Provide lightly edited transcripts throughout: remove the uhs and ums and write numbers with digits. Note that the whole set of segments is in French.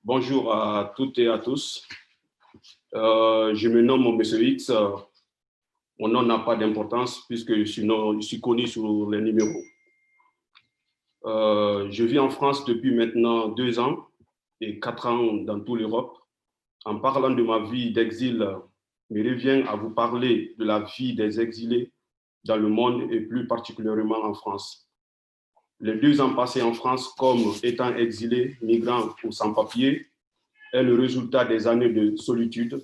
Bonjour à toutes et à tous. Je me nomme Monsieur X. Mon nom n'a pas d'importance puisque je suis connu sur les numéros. Je vis en France depuis maintenant 2 ans et 4 ans dans toute l'Europe. En parlant de ma vie d'exil, me revient à vous parler de la vie des exilés dans le monde et plus particulièrement en France. Les 2 ans passés en France comme étant exilé, migrant ou sans-papier est le résultat des années de solitude,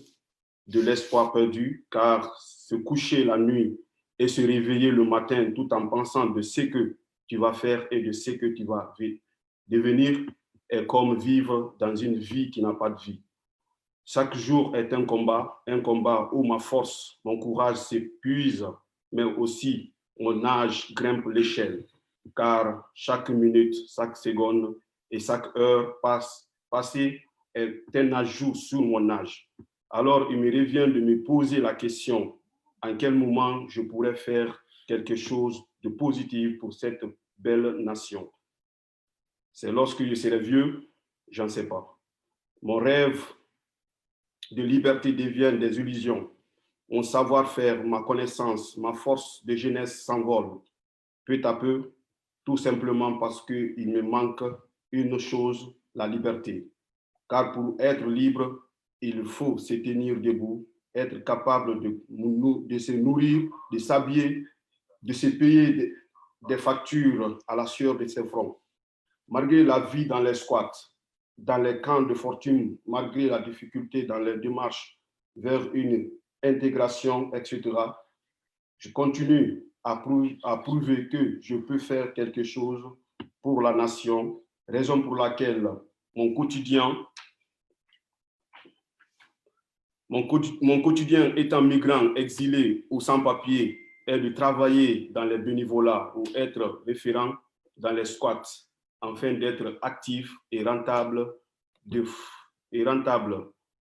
de l'espoir perdu, car se coucher la nuit et se réveiller le matin tout en pensant de ce que tu vas faire et de ce que tu vas devenir est comme vivre dans une vie qui n'a pas de vie. Chaque jour est un combat où ma force, mon courage s'épuise, mais aussi mon âge grimpe l'échelle, car chaque minute, chaque seconde et chaque heure passée est un ajout sur mon âge. Alors, il me revient de me poser la question, en quel moment je pourrais faire quelque chose de positif pour cette belle nation. C'est lorsque je serai vieux, j'en sais pas. Mon rêve de liberté devient des illusions. Mon savoir-faire, ma connaissance, ma force de jeunesse s'envolent peu à peu, tout simplement parce qu'il me manque une chose, la liberté. Car pour être libre, il faut se tenir debout, être capable de se nourrir, de s'habiller, de se payer des factures à la sueur de ses fronts. Malgré la vie dans les squats, dans les camps de fortune, malgré la difficulté dans les démarches vers une intégration, etc., je continue à prouver que je peux faire quelque chose pour la nation, raison pour laquelle mon quotidien étant migrant, exilé ou sans papier est de travailler dans les bénévolats ou être référent dans les squats afin d'être actif et rentable.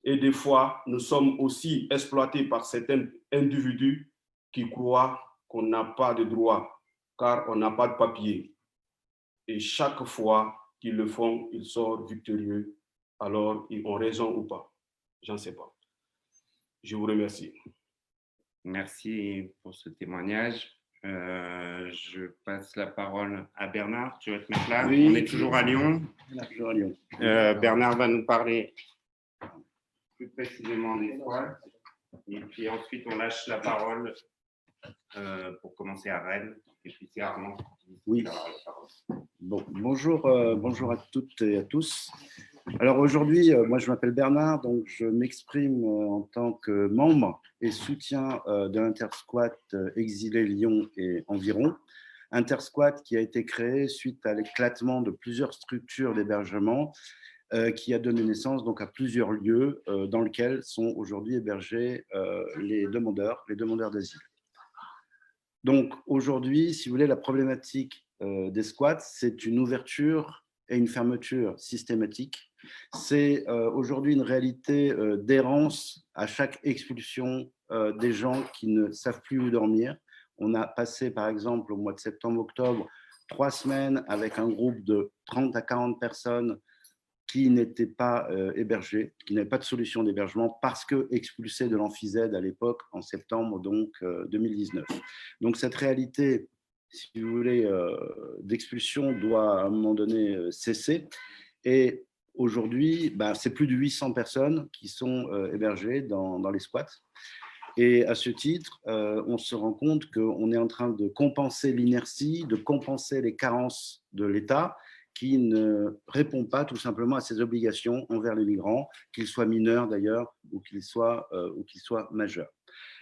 Et des fois, nous sommes aussi exploités par certains individus qui croient qu'on n'a pas de droit car on n'a pas de papier. Et chaque fois qu'ils le font, ils sortent victorieux. Alors, ils ont raison ou pas? J'en sais pas. Je vous remercie. Merci pour ce témoignage. Je passe la parole à Bernard. Tu vas te mettre là. Oui. On est toujours à Lyon. Toujours à Lyon. Bernard va nous parler plus précisément des squats. Et puis ensuite, on lâche la parole pour commencer à Rennes. Et puis c'est Armand. Oui. Bon, bonjour à toutes et à tous. Alors aujourd'hui, moi je m'appelle Bernard, donc je m'exprime en tant que membre et soutien de l'Intersquat Exilé Lyon et environ. Intersquat qui a été créé suite à l'éclatement de plusieurs structures d'hébergement qui a donné naissance donc à plusieurs lieux dans lesquels sont aujourd'hui hébergés les demandeurs d'asile. Donc aujourd'hui, si vous voulez, la problématique des squats, c'est une ouverture et une fermeture systématique. C'est aujourd'hui une réalité d'errance à chaque expulsion des gens qui ne savent plus où dormir. On a passé, par exemple, au mois de septembre-octobre, 3 semaines avec un groupe de 30 à 40 personnes qui n'étaient pas hébergés, qui n'avaient pas de solution d'hébergement parce que expulsés de l'Amphi-Z à l'époque, en septembre donc, 2019. Donc cette réalité, si vous voulez, d'expulsion doit à un moment donné cesser. Et aujourd'hui, c'est plus de 800 personnes qui sont hébergées dans les squats. Et à ce titre, on se rend compte qu'on est en train de compenser l'inertie, de compenser les carences de l'État qui ne répond pas tout simplement à ses obligations envers les migrants, qu'ils soient mineurs d'ailleurs ou qu'ils soient majeurs.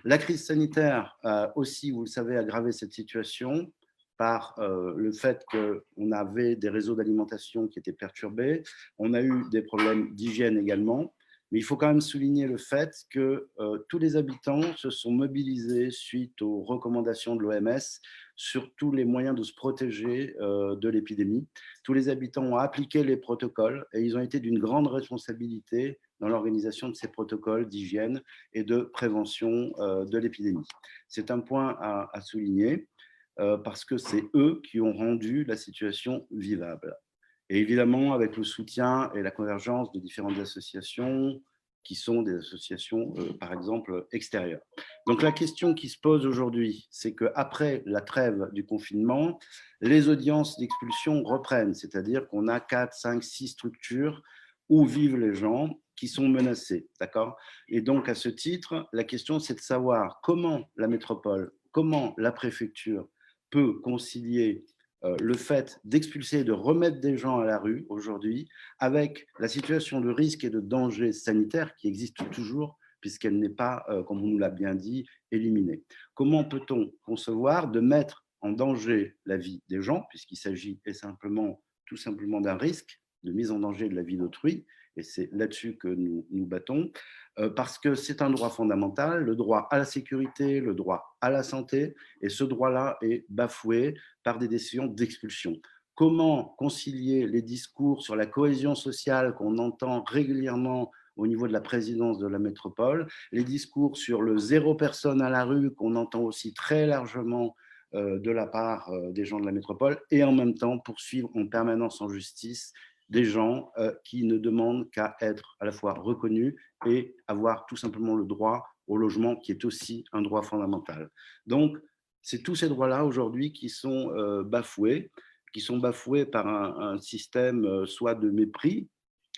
La crise sanitaire a aussi, vous le savez, aggravé cette situation par le fait qu'on avait des réseaux d'alimentation qui étaient perturbés. On a eu des problèmes d'hygiène également. Mais il faut quand même souligner le fait que tous les habitants se sont mobilisés suite aux recommandations de l'OMS sur tous les moyens de se protéger de l'épidémie. Tous les habitants ont appliqué les protocoles et ils ont été d'une grande responsabilité dans l'organisation de ces protocoles d'hygiène et de prévention de l'épidémie. C'est un point à souligner parce que c'est eux qui ont rendu la situation vivable. Et évidemment, avec le soutien et la convergence de différentes associations qui sont des associations, par exemple, extérieures. Donc, la question qui se pose aujourd'hui, c'est qu'après la trêve du confinement, les audiences d'expulsion reprennent, c'est-à-dire qu'on a 4, 5, 6 structures où vivent les gens qui sont menacés, d'accord? Et donc, à ce titre, la question, c'est de savoir comment la métropole, comment la préfecture peut concilier le fait d'expulser, de remettre des gens à la rue aujourd'hui, avec la situation de risque et de danger sanitaire qui existe toujours, puisqu'elle n'est pas, comme on nous l'a bien dit, éliminée. Comment peut-on concevoir de mettre en danger la vie des gens, puisqu'il s'agit tout simplement d'un risque de mise en danger de la vie d'autrui, et c'est là-dessus que nous nous battons, parce que c'est un droit fondamental, le droit à la sécurité, le droit à la santé, et ce droit-là est bafoué par des décisions d'expulsion. Comment concilier les discours sur la cohésion sociale qu'on entend régulièrement au niveau de la présidence de la métropole, les discours sur le zéro personne à la rue qu'on entend aussi très largement de la part des gens de la métropole, et en même temps poursuivre en permanence en justice des gens qui ne demandent qu'à être à la fois reconnus et avoir tout simplement le droit au logement, qui est aussi un droit fondamental. Donc, c'est tous ces droits-là aujourd'hui qui sont bafoués par un système soit de mépris,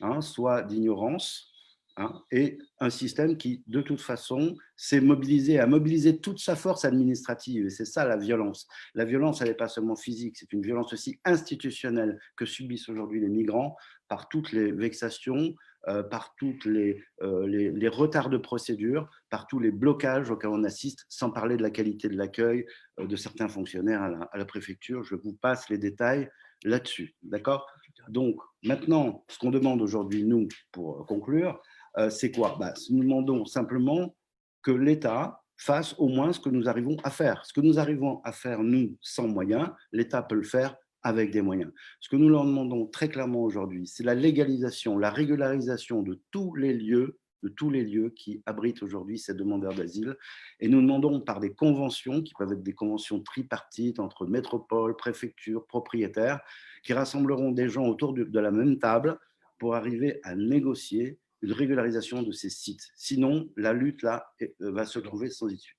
hein, soit d'ignorance, hein, et un système qui, de toute façon, s'est mobilisé, a mobilisé toute sa force administrative. Et c'est ça la violence. La violence, elle n'est pas seulement physique, c'est une violence aussi institutionnelle que subissent aujourd'hui les migrants par toutes les vexations, par tous les retards de procédure, par tous les blocages auxquels on assiste, sans parler de la qualité de l'accueil de certains fonctionnaires à la préfecture. Je vous passe les détails là-dessus. D'accord? Donc, maintenant, ce qu'on demande aujourd'hui, nous, pour conclure, c'est quoi? Nous demandons simplement que l'État fasse au moins ce que nous arrivons à faire. Ce que nous arrivons à faire, nous, sans moyens, l'État peut le faire avec des moyens. Ce que nous leur demandons très clairement aujourd'hui, c'est la légalisation, la régularisation de tous les lieux qui abritent aujourd'hui ces demandeurs d'asile. Et nous demandons par des conventions, qui peuvent être des conventions tripartites entre métropole, préfecture, propriétaires, qui rassembleront des gens autour de la même table pour arriver à négocier une régularisation de ces sites. Sinon, la lutte là va se trouver sans issue.